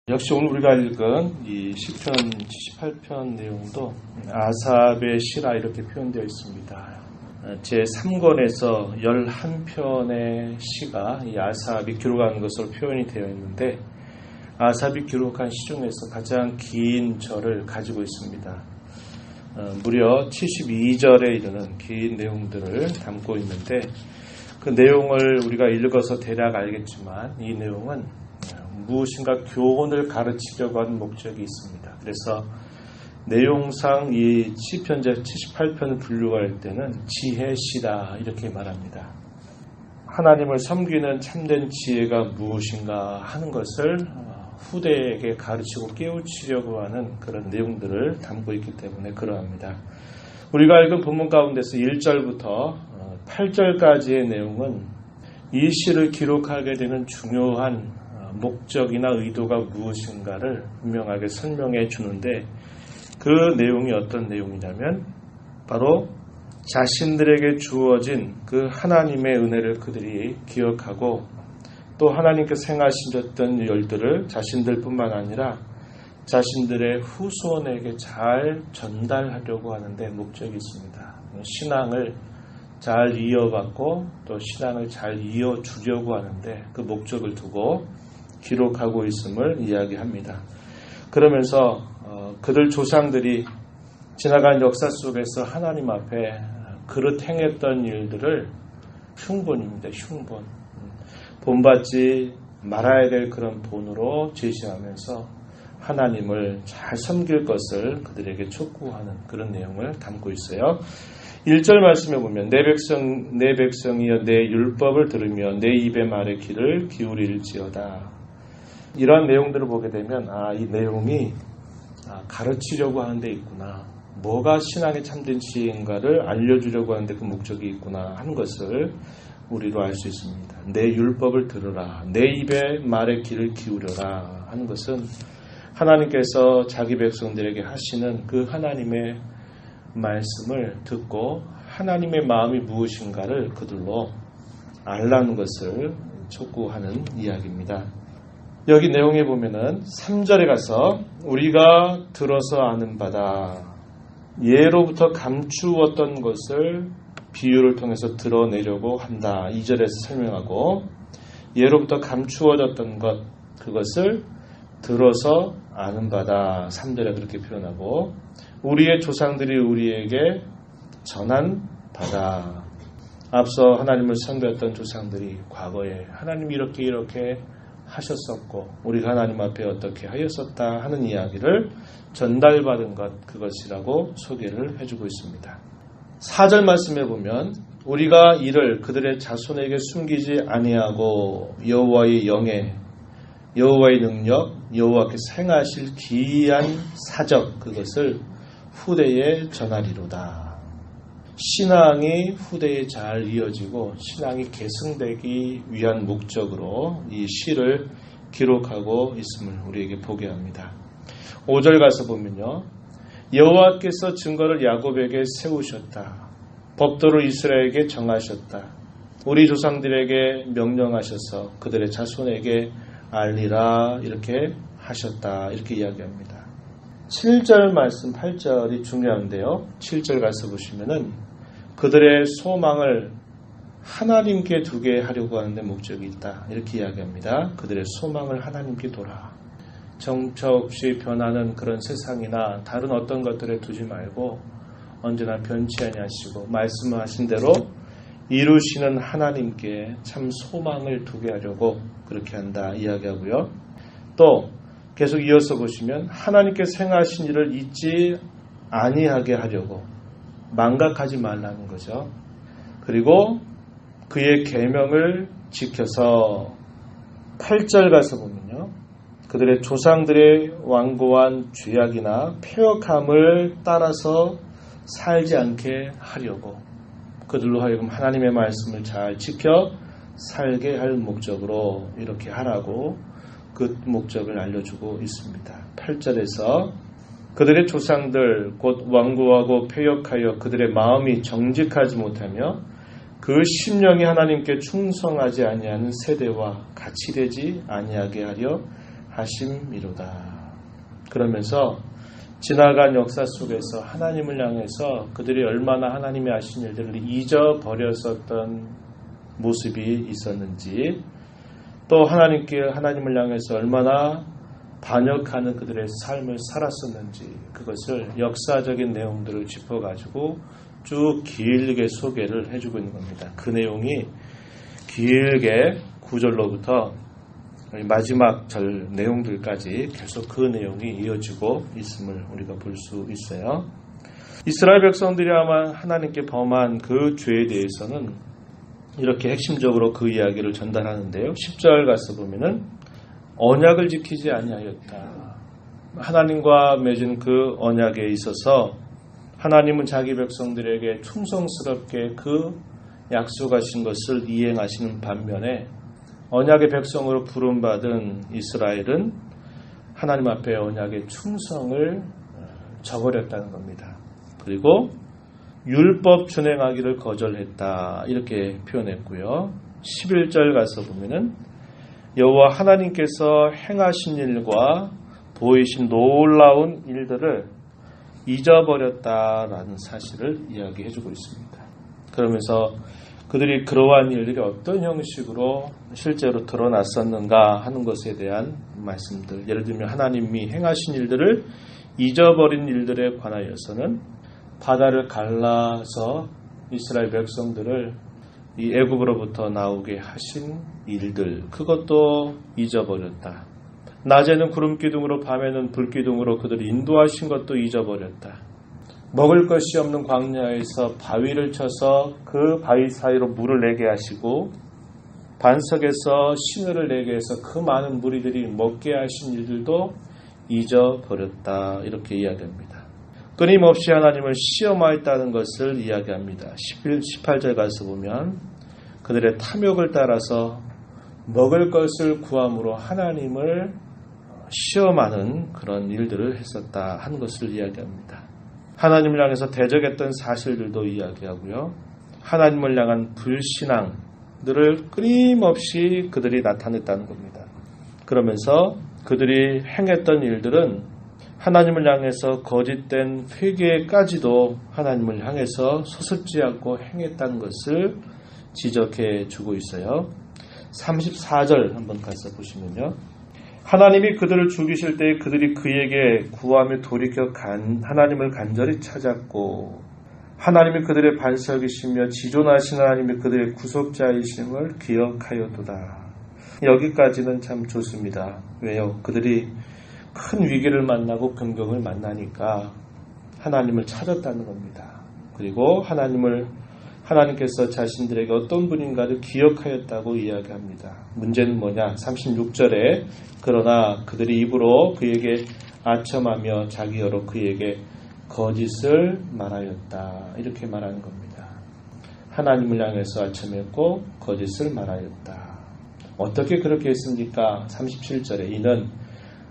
역시 오늘 우리가 읽은 이 시편 78편 내용도 아삽의 시라 이렇게 표현되어 있습니다. 제3권에서 11편의 시가 이 아삽이 기록한 것으로 표현이 되어 있는데, 아삽이 기록한 시 중에서 가장 긴 절을 가지고 있습니다. 무려 72절에 이르는 긴 내용들을 담고 있는데, 그 내용을 우리가 읽어서 대략 알겠지만 이 내용은 무엇인가 교훈을 가르치려고 하는 목적이 있습니다. 그래서 내용상 이 시편 78편을 분류할 때는 지혜시다 이렇게 말합니다. 하나님을 섬기는 참된 지혜가 무엇인가 하는 것을 후대에게 가르치고 깨우치려고 하는 그런 내용들을 담고 있기 때문에 그러합니다. 우리가 읽은 본문 가운데서 1절부터 8절까지의 내용은 이 시를 기록하게 되는 중요한 목적이나 의도가 무엇인가를 분명하게 설명해 주는데, 그 내용이 어떤 내용이냐면 바로 자신들에게 주어진 그 하나님의 은혜를 그들이 기억하고 또 하나님께서 행하셨던 일들을 자신들뿐만 아니라 자신들의 후손에게 잘 전달하려고 하는데 목적이 있습니다. 신앙을 잘 이어받고 또 신앙을 잘 이어주려고 하는데 그 목적을 두고 기록하고 있음을 이야기합니다. 그러면서 그들 조상들이 지나간 역사 속에서 하나님 앞에 그릇 행했던 일들을 흉본입니다. 흉본. 본받지 말아야 될 그런 본으로 제시하면서 하나님을 잘 섬길 것을 그들에게 촉구하는 그런 내용을 담고 있어요. 1절 말씀에 보면 내 백성이여 내 율법을 들으며 내 입의 말의 귀를 기울일지어다. 이러한 내용들을 보게 되면 이 내용이 가르치려고 하는 데 있구나, 뭐가 신앙의 참된 지혜인가를 알려주려고 하는 데 그 목적이 있구나 하는 것을 우리로 알 수 있습니다. 내 율법을 들으라, 내 입의 말의 귀를 기울여라 하는 것은 하나님께서 자기 백성들에게 하시는 그 하나님의 말씀을 듣고 하나님의 마음이 무엇인가를 그들로 알라는 것을 촉구하는 이야기입니다. 여기 내용에 보면은 3절에 가서 우리가 들어서 아는 바다, 예로부터 감추었던 것을 비유를 통해서 드러내려고 한다. 2절에서 설명하고, 예로부터 감추어졌던 것, 그것을 들어서 아는 바다. 3절에 그렇게 표현하고, 우리의 조상들이 우리에게 전한 바다. 앞서 하나님을 섬겼던 조상들이 과거에 하나님이 이렇게 하셨었고 우리가 하나님 앞에 어떻게 하였었다 하는 이야기를 전달받은 것, 그것이라고 소개를 해주고 있습니다. 4절 말씀에 보면 우리가 이를 그들의 자손에게 숨기지 아니하고 여호와의 영예, 여호와의 능력, 여호와께서 행하실 기이한 사적, 그것을 후대에 전하리로다. 신앙이 후대에 잘 이어지고 신앙이 계승되기 위한 목적으로 이 시를 기록하고 있음을 우리에게 보게 합니다. 5절 가서 보면요, 여호와께서 증거를 야곱에게 세우셨다. 법도를 이스라엘에게 정하셨다. 우리 조상들에게 명령하셔서 그들의 자손에게 알리라 이렇게 하셨다. 이렇게 이야기합니다. 7절 말씀 8절이 중요한데요. 7절 가서 보시면은 그들의 소망을 하나님께 두게 하려고 하는데 목적이 있다. 이렇게 이야기합니다. 그들의 소망을 하나님께 둬라. 정처 없이 변하는 그런 세상이나 다른 어떤 것들에 두지 말고 언제나 변치 아니하시고 말씀하신 대로 이루시는 하나님께 참 소망을 두게 하려고 그렇게 한다 이야기하고요. 또 계속 이어서 보시면 하나님께서 행하신 일을 잊지 아니하게 하려고, 망각하지 말라는 거죠. 그리고 그의 계명을 지켜서 8절 가서 보면요, 그들의 조상들의 완고한 죄악이나 패역함을 따라서 살지 않게 하려고, 그들로 하여금 하나님의 말씀을 잘 지켜 살게 할 목적으로 이렇게 하라고 그 목적을 알려주고 있습니다. 8절에서 그들의 조상들 곧 완고하고 패역하여 그들의 마음이 정직하지 못하며 그 심령이 하나님께 충성하지 아니하는 세대와 같이 되지 아니하게 하려 하심이로다. 그러면서 지나간 역사 속에서 하나님을 향해서 그들이 얼마나 하나님이 하신 일들을 잊어버렸었던 모습이 있었는지, 또 하나님을 향해서 얼마나 반역하는 그들의 삶을 살았었는지, 그것을 역사적인 내용들을 짚어가지고 쭉 길게 소개를 해주고 있는 겁니다. 그 내용이 길게 9절로부터 마지막 절 내용들까지 계속 그 내용이 이어지고 있음을 우리가 볼 수 있어요. 이스라엘 백성들이 아마 하나님께 범한 그 죄에 대해서는 이렇게 핵심적으로 그 이야기를 전달하는데요. 10절 가서 보면은 언약을 지키지 아니하였다. 하나님과 맺은 그 언약에 있어서 하나님은 자기 백성들에게 충성스럽게 그 약속하신 것을 이행하시는 반면에 언약의 백성으로 부름받은 이스라엘은 하나님 앞에 언약의 충성을 저버렸다는 겁니다. 그리고 율법 준행하기를 거절했다, 이렇게 표현했고요. 11절 가서 보면은 여호와 하나님께서 행하신 일과 보이신 놀라운 일들을 잊어버렸다라는 사실을 이야기해주고 있습니다. 그러면서 그들이 그러한 일들이 어떤 형식으로 실제로 드러났었는가 하는 것에 대한 말씀들, 예를 들면 하나님이 행하신 일들을 잊어버린 일들에 관하여서는 바다를 갈라서 이스라엘 백성들을 이 애굽으로부터 나오게 하신 일들, 그것도 잊어버렸다. 낮에는 구름 기둥으로 밤에는 불 기둥으로 그들을 인도하신 것도 잊어버렸다. 먹을 것이 없는 광야에서 바위를 쳐서 그 바위 사이로 물을 내게 하시고 반석에서 시내를 내게 해서 그 많은 무리들이 먹게 하신 일들도 잊어버렸다, 이렇게 이야기합니다. 끊임없이 하나님을 시험하였다는 것을 이야기합니다. 18절 가서 보면 그들의 탐욕을 따라서 먹을 것을 구함으로 하나님을 시험하는 그런 일들을 했었다 하는 것을 이야기합니다. 하나님을 향해서 대적했던 사실들도 이야기하고요. 하나님을 향한 불신앙들을 끊임없이 그들이 나타냈다는 겁니다. 그러면서 그들이 행했던 일들은 하나님을 향해서 거짓된 회개까지도 하나님을 향해서 서슴지 않고 행했다는 것을 지적해 주고 있어요. 34절 한번 가서 보시면요. 하나님이 그들을 죽이실 때 그들이 그에게 구하며 돌이켜 하나님을 간절히 찾았고 하나님이 그들의 반석이시며 지존하신 하나님이 그들의 구속자이심을 기억하였도다. 여기까지는 참 좋습니다. 왜요? 그들이 큰 위기를 만나고 근경을 만나니까 하나님을 찾았다는 겁니다. 그리고 하나님께서 자신들에게 어떤 분인가를 기억하였다고 이야기합니다. 문제는 뭐냐? 36절에 그러나 그들이 입으로 그에게 아첨하며 자기여로 그에게 거짓을 말하였다, 이렇게 말하는 겁니다. 하나님을 향해서 아첨했고 거짓을 말하였다. 어떻게 그렇게 했습니까? 37절에 이는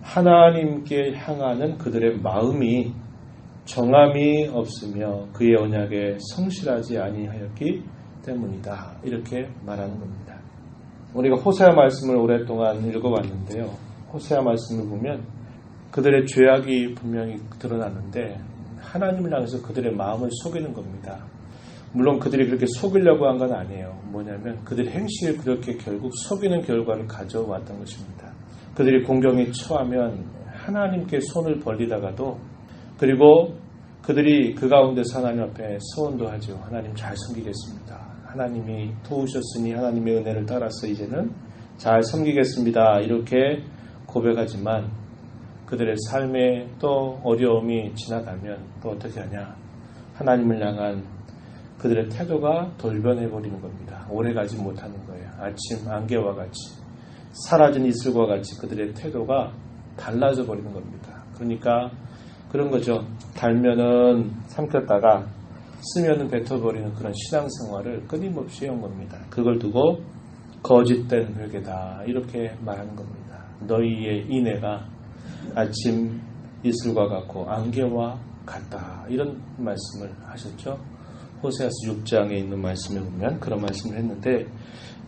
하나님께 향하는 그들의 마음이 정함이 없으며 그의 언약에 성실하지 아니하였기 때문이다, 이렇게 말하는 겁니다. 우리가 호세아 말씀을 오랫동안 읽어왔는데요. 호세아 말씀을 보면 그들의 죄악이 분명히 드러나는데 하나님을 향해서 그들의 마음을 속이는 겁니다. 물론 그들이 그렇게 속이려고 한 건 아니에요. 뭐냐면 그들의 행실이 그렇게 결국 속이는 결과를 가져왔던 것입니다. 그들이 공경에 처하면 하나님께 손을 벌리다가도, 그리고 그들이 그 가운데서 하나님 앞에 서원도 하죠. 하나님 잘 섬기겠습니다. 하나님이 도우셨으니 하나님의 은혜를 따라서 이제는 잘 섬기겠습니다, 이렇게 고백하지만 그들의 삶에 또 어려움이 지나가면 또 어떻게 하냐? 하나님을 향한 그들의 태도가 돌변해버리는 겁니다. 오래가지 못하는 거예요. 아침 안개와 같이, 사라진 이슬과 같이 그들의 태도가 달라져 버리는 겁니다. 그러니까 그런 거죠. 달면은 삼켰다가 쓰면은 뱉어버리는 그런 신앙생활을 끊임없이 해온 겁니다. 그걸 두고 거짓된 회개다, 이렇게 말하는 겁니다. 너희의 인애가 아침 이슬과 같고 안개와 같다, 이런 말씀을 하셨죠. 호세아서 6장에 있는 말씀에 보면 그런 말씀을 했는데,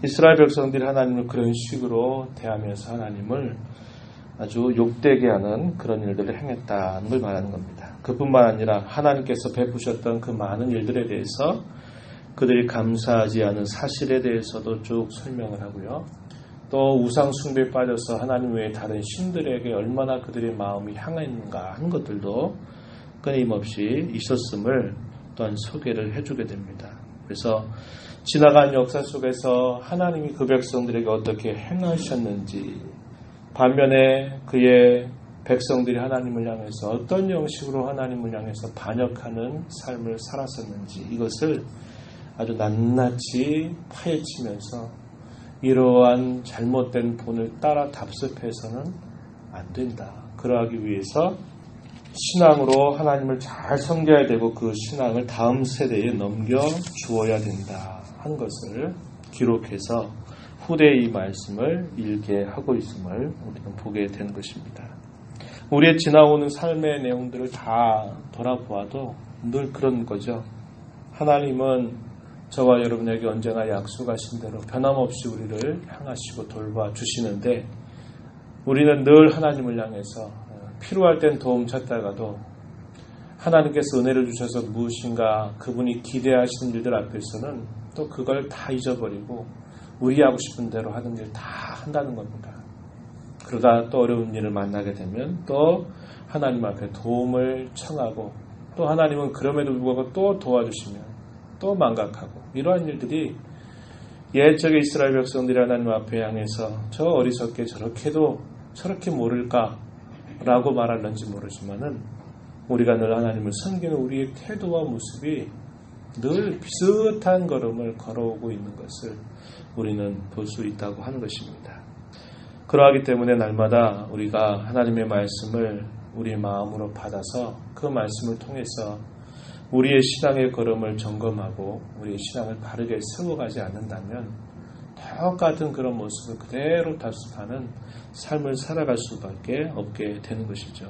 이스라엘 백성들이 하나님을 그런 식으로 대하면서 하나님을 아주 욕되게 하는 그런 일들을 행했다는 걸 말하는 겁니다. 그뿐만 아니라 하나님께서 베푸셨던 그 많은 일들에 대해서 그들이 감사하지 않은 사실에 대해서도 쭉 설명을 하고요. 또 우상 숭배에 빠져서 하나님 외에 다른 신들에게 얼마나 그들의 마음이 향했는가 하는 것들도 끊임없이 있었음을 또한 소개를 해주게 됩니다. 그래서 지나간 역사 속에서 하나님이 그 백성들에게 어떻게 행하셨는지, 반면에 그의 백성들이 하나님을 향해서 어떤 형식으로 하나님을 향해서 반역하는 삶을 살았었는지, 이것을 아주 낱낱이 파헤치면서 이러한 잘못된 본을 따라 답습해서는 안 된다. 그러하기 위해서 신앙으로 하나님을 잘 섬겨야 되고 그 신앙을 다음 세대에 넘겨 주어야 된다 하는 것을 기록해서 후대의 말씀을 일게 하고 있음을 우리는 보게 되는 것입니다. 우리의 지나오는 삶의 내용들을 다 돌아보아도 늘 그런 거죠. 하나님은 저와 여러분에게 언제나 약속하신 대로 변함없이 우리를 향하시고 돌봐주시는데, 우리는 늘 하나님을 향해서 필요할 땐 도움 찾다가도 하나님께서 은혜를 주셔서 무엇인가 그분이 기대하시는 일들 앞에서는 또 그걸 다 잊어버리고 우리 하고 싶은 대로 하는 일 다 한다는 겁니다. 그러다 또 어려운 일을 만나게 되면 또 하나님 앞에 도움을 청하고, 또 하나님은 그럼에도 불구하고 또 도와주시면 또 망각하고, 이러한 일들이 옛적의 이스라엘 백성들이 하나님 앞에 향해서 저 어리석게 저렇게 모를까 라고 말할는지 모르지만은, 우리가 늘 하나님을 섬기는 우리의 태도와 모습이 늘 비슷한 걸음을 걸어오고 있는 것을 우리는 볼 수 있다고 하는 것입니다. 그러하기 때문에 날마다 우리가 하나님의 말씀을 우리의 마음으로 받아서 그 말씀을 통해서 우리의 신앙의 걸음을 점검하고 우리의 신앙을 바르게 세워가지 않는다면 똑같은 그런 모습을 그대로 답습하는 삶을 살아갈 수밖에 없게 되는 것이죠.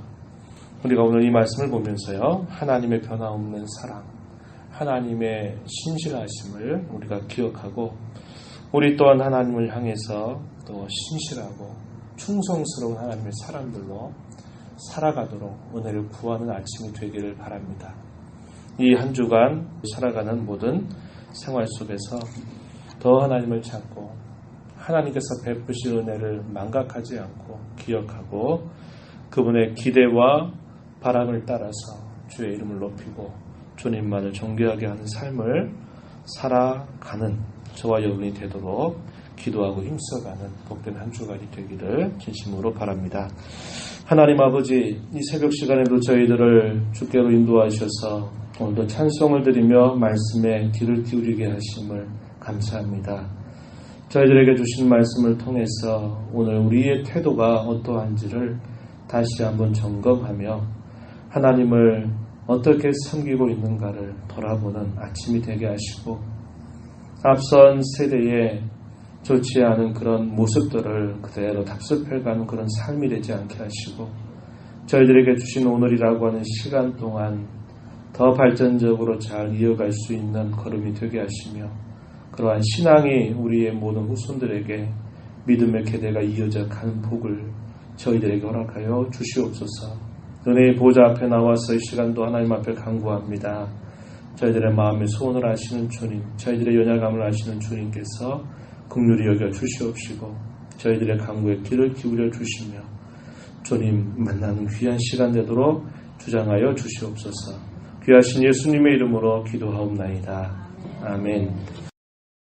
우리가 오늘 이 말씀을 보면서요, 하나님의 변화없는 사랑, 하나님의 신실하심을 우리가 기억하고, 우리 또한 하나님을 향해서 또 신실하고 충성스러운 하나님의 사람들로 살아가도록 은혜를 구하는 아침이 되기를 바랍니다. 이 한 주간 살아가는 모든 생활 속에서 더 하나님을 찾고 하나님께서 베푸실 은혜를 망각하지 않고 기억하고 그분의 기대와 바람을 따라서 주의 이름을 높이고 주님만을 존귀하게 하는 삶을 살아가는 저와 여러분이 되도록 기도하고 힘써가는 복된 한 주간이 되기를 진심으로 바랍니다. 하나님 아버지, 이 새벽 시간에도 저희들을 주께로 인도하셔서 오늘도 찬송을 드리며 말씀에 귀를 기울이게 하심을 감사합니다. 저희들에게 주신 말씀을 통해서 오늘 우리의 태도가 어떠한지를 다시 한번 점검하며 하나님을 어떻게 섬기고 있는가를 돌아보는 아침이 되게 하시고, 앞선 세대에 좋지 않은 그런 모습들을 그대로 답습해가는 그런 삶이 되지 않게 하시고, 저희들에게 주신 오늘이라고 하는 시간 동안 더 발전적으로 잘 이어갈 수 있는 걸음이 되게 하시며, 그러한 신앙이 우리의 모든 후손들에게 믿음의 계대가 이어져 가는 복을 저희들에게 허락하여 주시옵소서. 은혜의 보좌 앞에 나와서 이 시간도 하나님 앞에 간구합니다. 저희들의 마음의 소원을 아시는 주님, 저희들의 연약함을 아시는 주님께서 긍휼히 여겨 주시옵시고 저희들의 간구에 귀를 기울여 주시며 주님 만나는 귀한 시간 되도록 주장하여 주시옵소서. 귀하신 예수님의 이름으로 기도하옵나이다. 아멘.